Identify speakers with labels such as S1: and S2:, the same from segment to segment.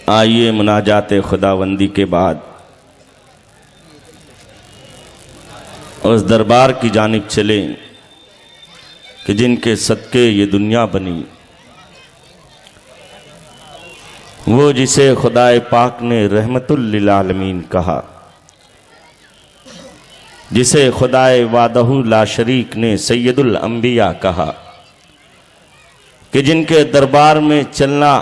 S1: आइए मुनाजात खुदावंदी के बाद उस दरबार की जानिब चलें कि जिनके सदके ये दुनिया बनी। वो जिसे खुदाए पाक ने रहमतुल लिल आलमीन कहा, जिसे खुदाए वादहू ला शरीक ने सैयदुल अंबिया कहा, कि जिनके दरबार में चलना,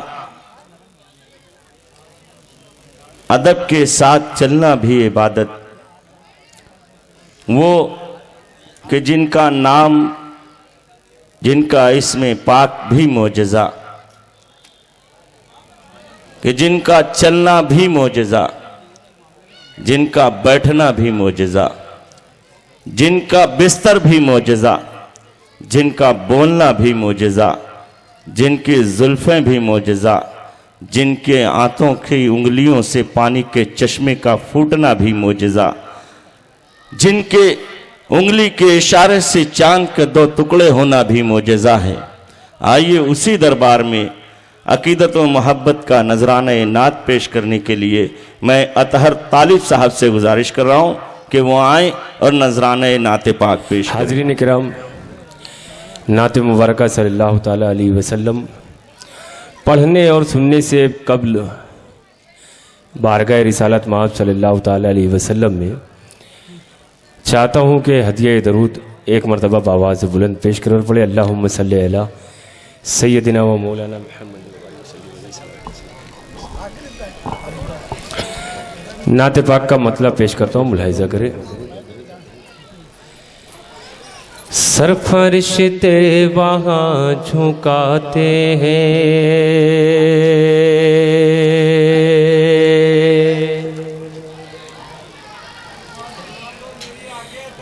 S1: अदब के साथ चलना भी इबादत। वो कि जिनका नाम, जिनका इसमें पाक भी मोजज़ा, कि जिनका चलना भी मोजज़ा, जिनका बैठना भी मोजज़ा, जिनका बिस्तर भी मोजज़ा, जिनका बोलना भी मोजज़ा, जिनकी जुल्फ़ें भी मोजज़ा, जिनके आंतों की उंगलियों से पानी के चश्मे का फूटना भी मोजज़ा, जिनके उंगली के इशारे से चांद के दो टुकड़े होना भी मोजज़ा है। आइए उसी दरबार में अकीदत व मोहब्बत का नजराना नात पेश करने के लिए मैं अतहर तालिब साहब से गुजारिश कर रहा हूँ कि वो आए और नजराना नात पाक पेश करें।
S2: हाज़रीन किराम, नात मुबारक सल्लल्लाहु ताला अलैहि वसल्लम पढ़ने और सुनने से कब्ल बारगाह रिसालत माब सल्लल्लाहु ताला अलैहि वसल्लम में चाहता हूँ कि हदिया दरूद एक मरतबा आवाज़ बुलंद पेश कर पड़े। अल्लाहुम्मा सल्ली अला सय्यदिना व मौलाना मुहम्मद। नात पाक का मतलब पेश करता हूँ, मुलाहिज़ा करें। सर फरिश्ते वहाँ झुकाते हैं,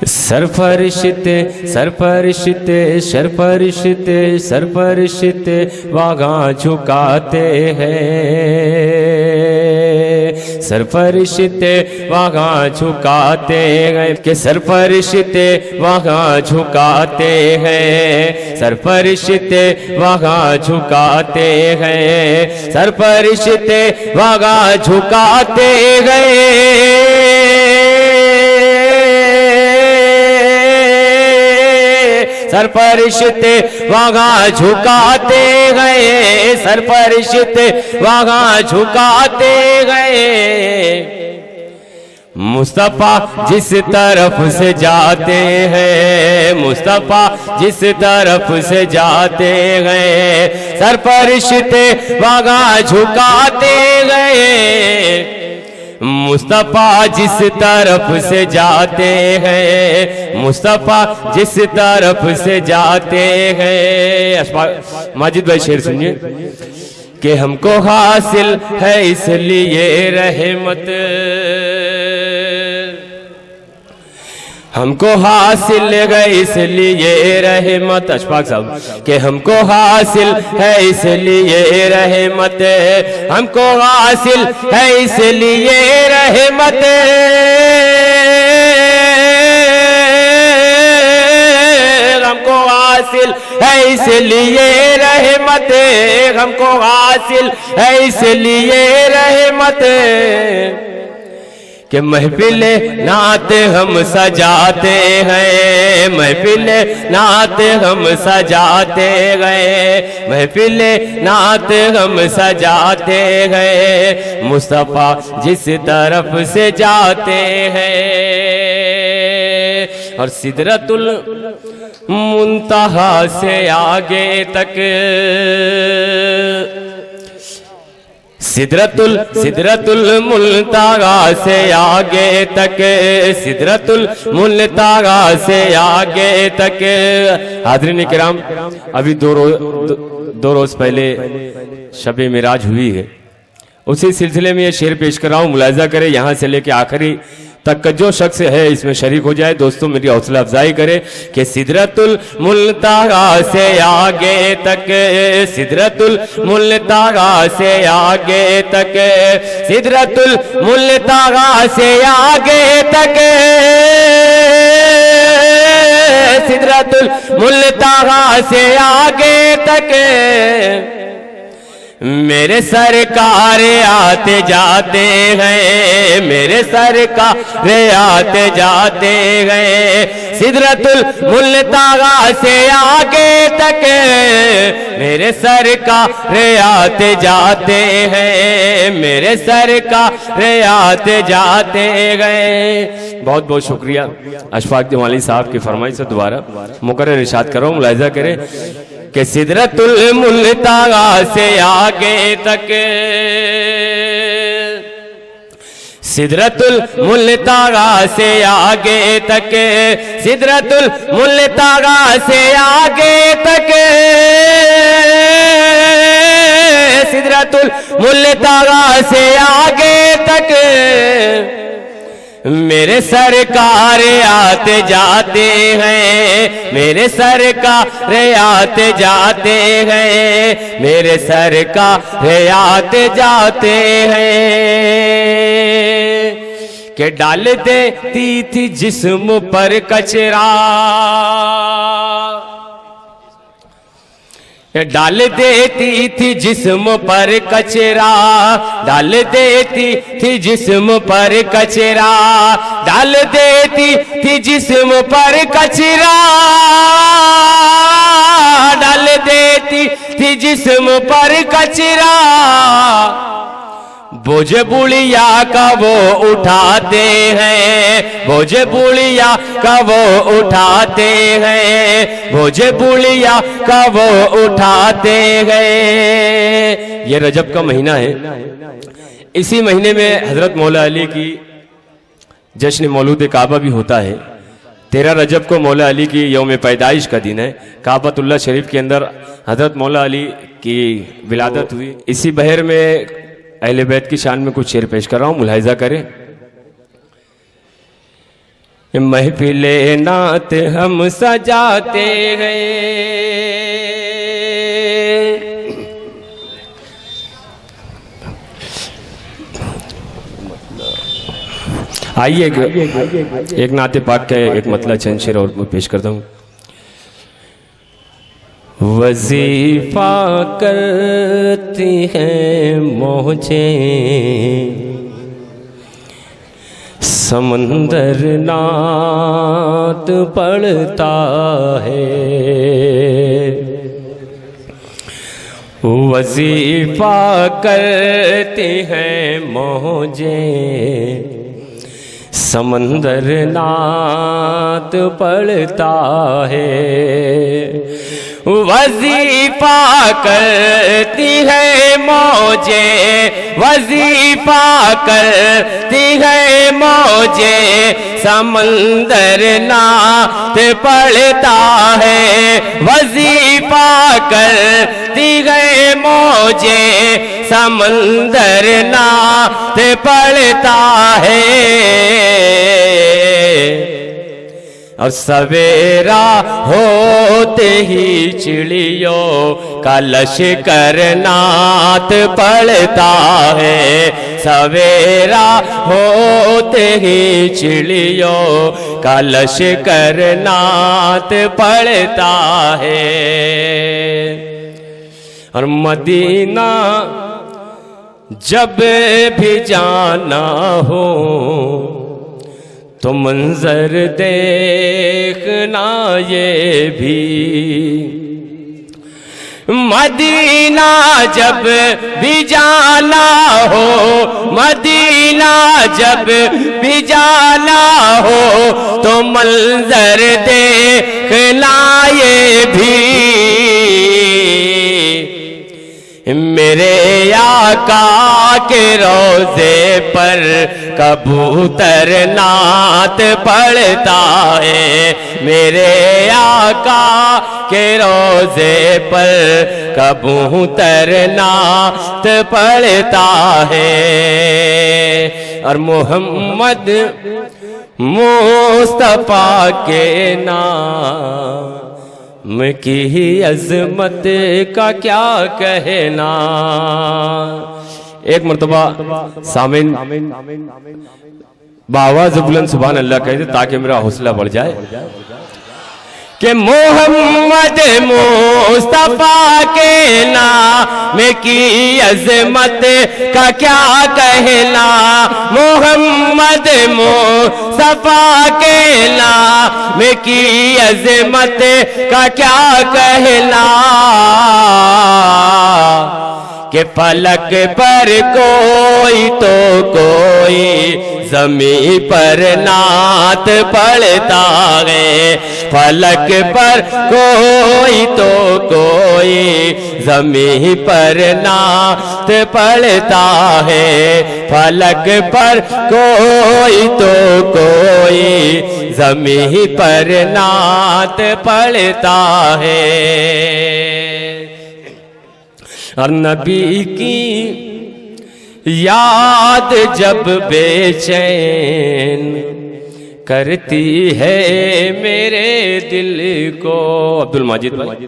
S2: सर फरिश्ते, सर फरिश्ते, सर फरिश्ते, सर फरिश्ते वहाँ झुकाते हैं, सर फरिश्ते वहाँ झुकाते हैं, कि सर फरिश्ते वहाँ झुकाते हैं, सर फरिश्ते वहाँ झुकाते हैं, सर फरिश्ते वहाँ झुकाते हैं, सर फरिश्ते वहाँ झुकाते गए, सर फरिश्ते वहाँ झुकाते गए। मुस्तफ़ा जिस तरफ से जाते हैं, मुस्तफ़ा जिस तरफ से जाते गए, सर फरिश्ते वहाँ झुकाते गए। मुस्तफ़ा जिस तरफ से जाते हैं, मुस्तफ़ा जिस तरफ से जाते हैं। माजिद भाई शेर सुनिए, कि हमको हासिल है इसलिए रहमत, हमको हासिल है इसलिए रहमत। अशफाक साहब, कि हमको हासिल है इसलिए रहमत, हमको हासिल है इसलिए रहमत, हमको हासिल है इसलिए रहमत, हमको हासिल है इसलिए रहमत, कि महफिल नात हम सजाते हैं, महफिल नात हम सजाते गए, महफिल नात हम सजाते गए। मुस्तफ़ा जिस तरफ से जाते हैं, और सिदरतुल मुंतहा से आगे तक, सिदरतुल मुल्तगा से आगे तक, सिदरतुल मुल्तगा से आगे तक। हाज़रीन किराम, अभी दो रोज पहले शब मिराज हुई है, उसी सिलसिले में ये शेर पेश कर रहा हूँ, मुलाहिज़ा करें। यहाँ से लेके आखिरी तक जो शख्स है इसमें शरीक हो जाए। दोस्तों मेरी हौसला अफजाई करे कि सिदरतुल मुल्तगा से आगे तक, सिदरतुल मुल्तगा से आगे तक, सिदरतुल मुल्तगा से आगे तक, सिदरतुल मुल्तगा से आगे तक मेरे सरकार आते जाते हैं, मेरे सरकार आते जाते हैं, सिदरतुल मुल्तागा से आगे तक मेरे सरकार आते जाते हैं, मेरे सरकार आते जाते गए। बहुत बहुत शुक्रिया अशफाक जमाली साहब की फरमाइश से दोबारा मुकर्रर इरशाद करो, मुलाहिजा करें कि सिदरतुल मुल्तागा से आगे तक, सिदरतुल मुल्तागा से आगे तक, सिदरतुल मुल्तागा से आगे तक, सिदरतुल मुल्तागा से आगे तक मेरे सरकार आते जाते हैं, मेरे सरकार आते जाते हैं, मेरे सरकार आते जाते हैं कि डाल देती थी जिस्म पर कचरा, डाल देती थी जिस्म पर कचरा, डाल देती थी जिस्म पर कचरा, डाल देती थी जिस्म पर कचरा, डाल देती थी जिस्म पर कचरा, बोझ बुढ़िया का वो उठाते हैं, बोझ बुढ़िया का वो उठाते हैं, बोझ बुढ़िया का वो उठाते हैं। ये रजब का महीना है, इसी महीने में हजरत मौला अली की जश्न मौलूद काबा भी होता है। 13 रजब को मौला अली की यौम पैदाइश का दिन है। काबतुल्लाह शरीफ के अंदर हजरत मौला अली की विलादत हुई। इसी बहर में अहले बैत की शान में कुछ शेर पेश कर रहा हूं, मुलाहिजा करें। महफिले नात हम सजाते हैं, आइए एक नाते पाक का एक मतलब चंद शेर और पेश करता हूं। वजीफा करती हैं मौजे समंदर नात पड़ता है, वजीफा करती हैं मौजे समंदर नात पड़ता है, वजीफा करती है मौजे, वजीफा करती है मौजे समंदर नात पड़ता है, वजीफा करती है मौजे समंदर नात पड़ता है। और सवेरा होते ही चिड़ियों का लश्कर नात पड़ता है, सवेरा होते ही चिड़ियों का लश्कर नात पड़ता है। और मदीना जब भी जाना हो तो मंजर देखना ये भी, मदीना जब भी जाना हो, मदीना जब भी जाना हो तो मंजर देखना ये भी, मेरे आका के रोज़े पर कबूतर नात पड़ता है, मेरे आका के रोज़े पर कबूतर नात पड़ता है। और मोहम्मद मुस्तफा के नाम की अजमत का क्या कहना। एक मर्तबा सामिन बावाज़ बुलंद सुभान अल्लाह कहते ताकि मेरा हौसला बढ़ जाए कि मोहम्मद मुस्तफा के नाम की अजमत का क्या कहना, मोहम्मद मुस्तफा के नाम की अजमत का क्या कहना, कि फलक पर कोई तो कोई जमी पर नात पढ़ता है, फलक पर कोई तो कोई जमी पर नात पढ़ता है, फलक पर कोई तो कोई जमी पर नात पढ़ता है। और नबी की याद जब बेचैन करती है मेरे दिल को, अब्दुल माजिद भाई,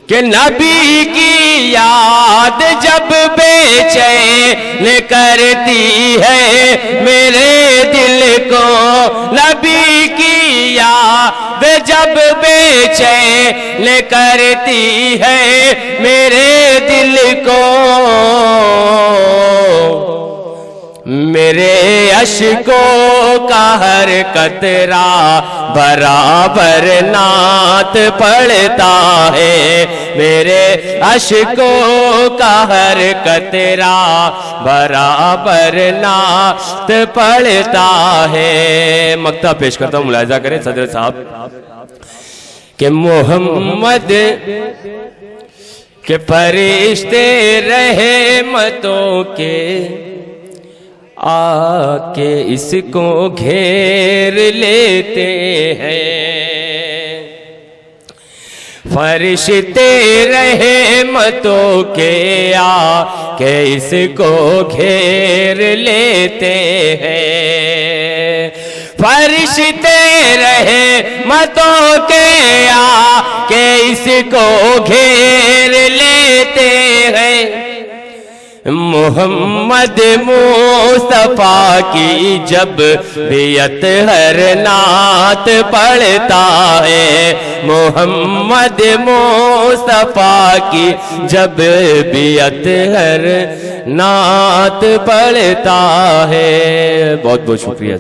S2: कि नबी की याद जब बेचैन करती है मेरे दिल को, नबी की याद जब बेचैन करती है मेरे दिल को, मेरे अश्कों का हर कतरा बराबर नात पढ़ता है, मेरे अश्कों का हर कतरा बराबर नात पढ़ता है। मक्ता पेश करता हूँ, मुलाहिजा करें सदर साहब, कि मोहम्मद के फरिश्ते रहमतों के आके इसको घेर लेते हैं, फरिश्ते रहमतों के आके इसको घेर लेते हैं, फरिश्ते रहमतों के आके इसको घेर लेते हैं। मोहम्मद मुस्तफा की जब बियत हर नात पढ़ता है, मोहम्मद मुस्तफा की जब बियत हर नात पढ़ता है। बहुत बहुत शुक्रिया।